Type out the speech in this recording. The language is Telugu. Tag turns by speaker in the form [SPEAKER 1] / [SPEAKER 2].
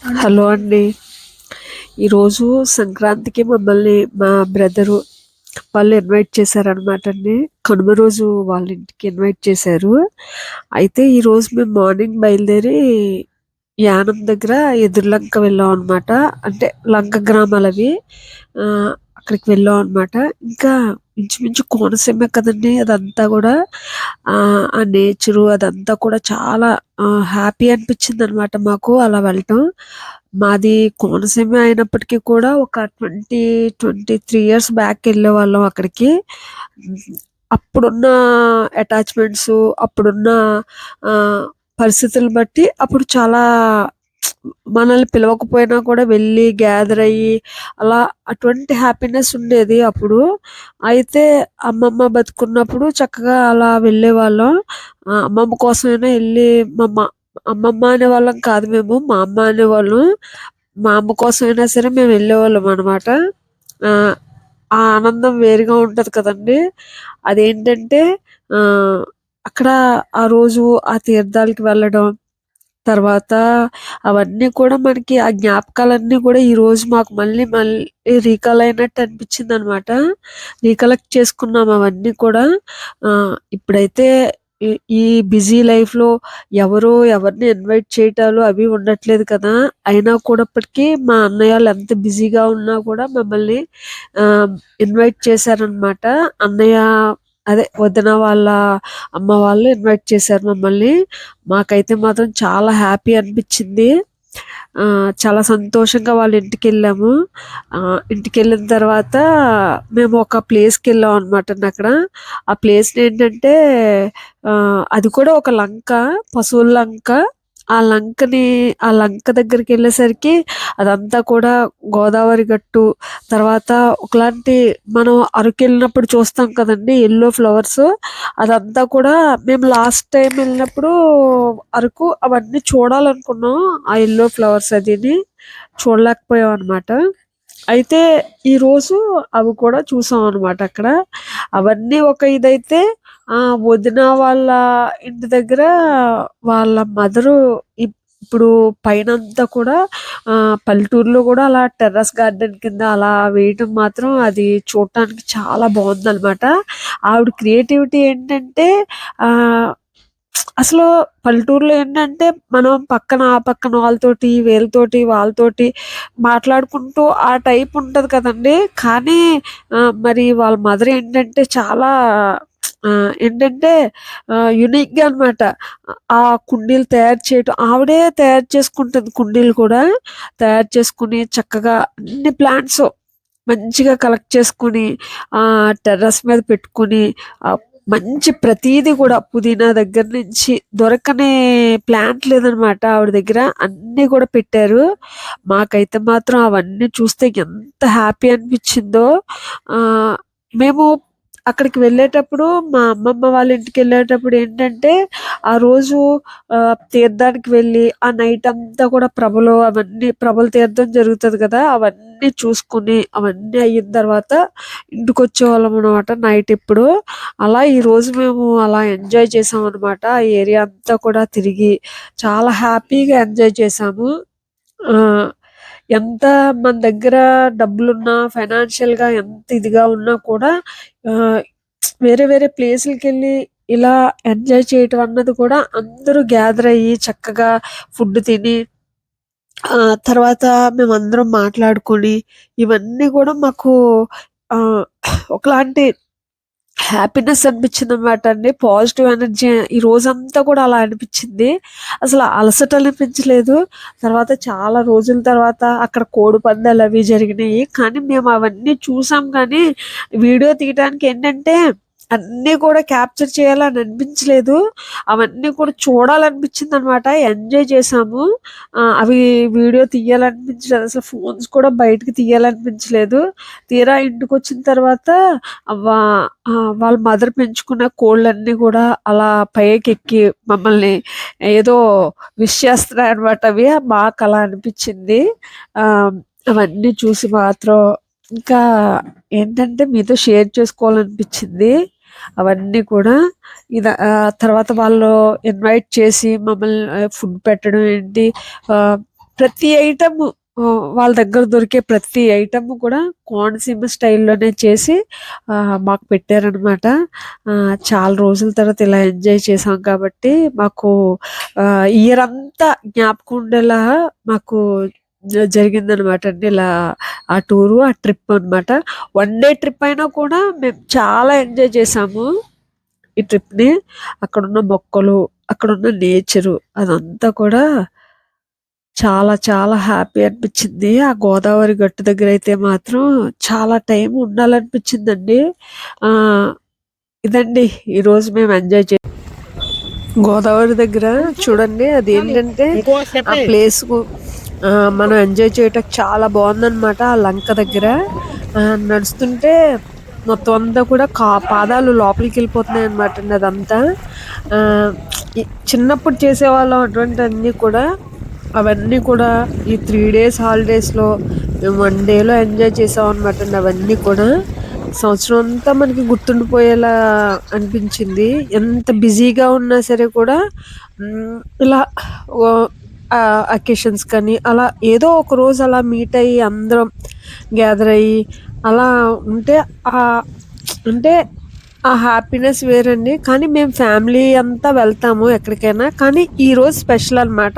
[SPEAKER 1] హలో అండి. ఈరోజు సంక్రాంతికి మమ్మల్ని మా బ్రదరు వాళ్ళు ఇన్వైట్ చేశారనమాట అండి. కనుమ రోజు వాళ్ళ ఇంటికి ఇన్వైట్ చేశారు. అయితే ఈరోజు మేము మార్నింగ్ బయలుదేరి యానం దగ్గర ఎదురులంక వెళ్ళాం అనమాట. అంటే లంక గ్రామాలవి. ఆ, అక్కడికి వెళ్ళాం అనమాట. ఇంకా ఇంచుమించు కోనసీమ కదండి అదంతా కూడా. ఆ నేచరు అదంతా కూడా చాలా హ్యాపీ అనిపించింది అనమాట మాకు అలా వెళ్ళటం. మాది కోనసీమ అయినప్పటికీ కూడా ఒక 23 years బ్యాక్ వెళ్ళేవాళ్ళం అక్కడికి. అప్పుడున్న అటాచ్మెంట్స్, అప్పుడున్న ఆ, పరిస్థితులను బట్టి అప్పుడు చాలా మనల్ని పిలవకపోయినా కూడా వెళ్ళి గ్యాదర్ అయ్యి అలా అటువంటి హ్యాపీనెస్ ఉండేది అప్పుడు. అయితే అమ్మమ్మ బతుకున్నప్పుడు చక్కగా అలా వెళ్ళేవాళ్ళం. అమ్మమ్మ కోసమైనా వెళ్ళి అమ్మమ్మ అనేవాళ్ళం కాదు, మేము మా అమ్మ అనేవాళ్ళం. మా అమ్మ కోసమైనా సరే మేము వెళ్ళేవాళ్ళం అనమాట. ఆ ఆ ఆనందం వేరుగా ఉంటది కదండి. అదేంటంటే ఆ అక్కడ ఆ రోజు ఆ తీర్థాలకి వెళ్ళడం, తర్వాత అవన్నీ కూడా మనకి ఆ జ్ఞాపకాలన్నీ కూడా ఈ రోజు మాకు మళ్ళీ మళ్ళీ రీకాల్ అయినట్టు అనిపించింది అనమాట. రీకలెక్ట్ చేసుకున్నాం అవన్నీ కూడా. ఇప్పుడైతే ఈ ఈ బిజీ లైఫ్ లో ఎవరు ఎవరిని ఇన్వైట్ చేయటాలు అవి ఉండట్లేదు కదా. అయినా కూడాప్పటికీ మా అన్నయ్య వాళ్ళు ఎంత బిజీగా ఉన్నా కూడా మమ్మల్ని ఇన్వైట్ చేశారనమాట. అన్నయ్య అదే వదిన వాళ్ళ అమ్మ వాళ్ళు ఇన్వైట్ చేశారు మమ్మల్ని. మాకైతే మాత్రం చాలా హ్యాపీ అనిపించింది. చాలా సంతోషంగా వాళ్ళ ఇంటికి వెళ్ళాము. ఇంటికి వెళ్ళిన తర్వాత మేము ఒక ప్లేస్కి వెళ్ళాం అనమాట. అక్కడ ఆ ప్లేస్ ఏంటంటే అది కూడా ఒక లంక, పశువుల లంక. ఆ లంక దగ్గరికి వెళ్ళేసరికి అదంతా కూడా గోదావరి గట్టు, తర్వాత ఒకలాంటి మనం అరకు వెళ్ళినప్పుడు చూస్తాం కదండి ఎల్లో ఫ్లవర్స్. అదంతా కూడా మేము లాస్ట్ టైం వెళ్ళినప్పుడు అరకు అవన్నీ చూడాలనుకున్నాం. ఆ ఎల్లో ఫ్లవర్స్ అదిని చూడలేకపోయాం అనమాట. అయితే ఈరోజు అవి కూడా చూసాం అనమాట అక్కడ. అవన్నీ ఒక ఇదైతే వదిన వాళ్ళ ఇంటి దగ్గర వాళ్ళ మదరు ఇప్పుడు పైనంతా కూడా పల్లెటూరులో కూడా అలా టెర్రస్ గార్డెన్ కింద అలా వేయటం మాత్రం అది చూడటానికి చాలా బాగుందన్నమాట. ఆవిడ క్రియేటివిటీ ఏంటంటే ఆ అసలు పల్లెటూరులో ఏంటంటే మనం ఆ పక్కన వాళ్ళతోటి వాళ్ళతోటి మాట్లాడుకుంటూ ఆ టైప్ ఉంటది కదండి. కానీ మరి వాళ్ళ మదర్ ఏంటంటే చాలా ఏంటంటే యునిక్ గా అనమాట. ఆ కుండీలు తయారు చేయటం ఆవిడే తయారు చేసుకుంటుంది. కుండీలు కూడా తయారు చేసుకుని చక్కగా అన్ని ప్లాంట్స్ మంచిగా కలెక్ట్ చేసుకుని ఆ టెర్రస్ మీద పెట్టుకుని మంచి ప్రతీది కూడా పుదీనా దగ్గర నుంచి దొరకనే ప్లాంట్ లేదనమాట ఆవిడ దగ్గర. అన్ని కూడా పెట్టారు. మాకైతే మాత్రం అవన్నీ చూస్తే ఎంత హ్యాపీ అనిపించిందో. ఆ మేము అక్కడికి వెళ్ళేటప్పుడు మా అమ్మమ్మ వాళ్ళ ఇంటికి వెళ్ళేటప్పుడు ఏంటంటే ఆ రోజు తీర్థానికి వెళ్ళి ఆ నైట్ అంతా కూడా ప్రభల తీర్థం జరుగుతుంది కదా, అవన్నీ చూసుకుని అవన్నీ అయిన తర్వాత ఇంటికి వచ్చేవాళ్ళం అనమాట నైట్. ఇప్పుడు అలా ఈ రోజు మేము అలా ఎంజాయ్ చేసాం అనమాట. ఆ ఏరియా అంతా కూడా తిరిగి చాలా హ్యాపీగా ఎంజాయ్ చేసాము. ఆ ఎంత మన దగ్గర డబ్బులున్నా, ఫైనాన్షియల్ గా ఎంత ఇదిగా ఉన్నా కూడా ఆ వేరే వేరే ప్లేసులకి వెళ్ళి ఇలా ఎంజాయ్ చేయటం అన్నది కూడా అందరూ గ్యాదర్ అయ్యి చక్కగా ఫుడ్ తిని తర్వాత మేమందరం మాట్లాడుకొని ఇవన్నీ కూడా మాకు ఆ ఒకలాంటి హ్యాపీనెస్ అనిపించింది అనమాట అండి. పాజిటివ్ ఎనర్జీ ఈ రోజంతా కూడా అలా అనిపించింది. అసలు అలసట అనిపించలేదు. తర్వాత చాలా రోజుల తర్వాత అక్కడ కోడి పందాలు అవి జరిగినాయి. కానీ మేము అవన్నీ చూసాం. కానీ వీడియో తీయడానికి ఏంటంటే అన్నీ కూడా క్యాప్చర్ చేయాలని అనిపించలేదు. అవన్నీ కూడా చూడాలనిపించింది అనమాట. ఎంజాయ్ చేసాము. అవి వీడియో తీయాలనిపించలేదు. అసలు ఫోన్స్ కూడా బయటకు తీయాలనిపించలేదు. తీరా ఇంటికి వచ్చిన తర్వాత వాళ్ళ మదర్ పెంచుకున్న కోళ్ళన్నీ కూడా అలా పైకెక్కి మమ్మల్ని ఏదో విష్ చేస్తున్నాయి అనమాట. అవి మాకు అలా అనిపించింది. ఆ అవన్నీ చూసి మాత్రం ఇంకా ఏంటంటే మీతో షేర్ చేసుకోవాలనిపించింది అవన్నీ కూడా. తర్వాత వాళ్ళు ఇన్వైట్ చేసి మమ్మల్ని ఫుడ్ పెట్టడం ఏంటి, ప్రతి ఐటమ్ వాళ్ళ దగ్గర దొరికే ప్రతి ఐటమ్ కూడా కోనసీమ స్టైల్లోనే చేసి మాకు పెట్టారనమాట. చాలా రోజుల తర్వాత ఇలా ఎంజాయ్ చేసాం కాబట్టి మాకు ఇయర్ అంతా జ్ఞాపకం ఉండేలా మాకు జరిగిందనమాట అండి. ఇలా ఆ టూరు ఆ ట్రిప్ అనమాట. 1 డే ట్రిప్ అయినా కూడా మేము చాలా ఎంజాయ్ చేసాము ఈ ట్రిప్ని. అక్కడున్న మొక్కలు, అక్కడున్న నేచరు అదంతా కూడా చాలా చాలా హ్యాపీ అనిపించింది. ఆ గోదావరి గట్టు దగ్గర అయితే మాత్రం చాలా టైం ఉండాలనిపించిందండి. ఇదండి ఈరోజు మేము ఎంజాయ్ చే గోదావరి దగ్గర చూడండి. అది ఏంటంటే ఆ ప్లేస్ మనం ఎంజాయ్ చేయటం చాలా బాగుందన్నమాట. ఆ లంక దగ్గర నడుస్తుంటే మొత్తం అంతా కూడా పాదాలు లోపలికి వెళ్ళిపోతున్నాయి అనమాట అండి. అదంతా చిన్నప్పుడు చేసేవాళ్ళం అటువంటి అన్నీ కూడా. అవన్నీ కూడా ఈ 3 డేస్ హాలిడేస్లో మేము 1 డేలో ఎంజాయ్ చేసాం అనమాట అండి. అవన్నీ కూడా సంవత్సరం అంతా మనకి గుర్తుండిపోయేలా అనిపించింది. ఎంత బిజీగా ఉన్నా సరే కూడా ఇలా అకేషన్స్ కానీ అలా ఏదో ఒక రోజు అలా మీట్ అయ్యి అందరం గ్యాదర్ అయ్యి అలా ఉంటే అంటే ఆ హ్యాపీనెస్ వేరండి. కానీ మేము ఫ్యామిలీ అంతా వెళ్తాము ఎక్కడికైనా. కానీ ఈరోజు స్పెషల్ అనమాట.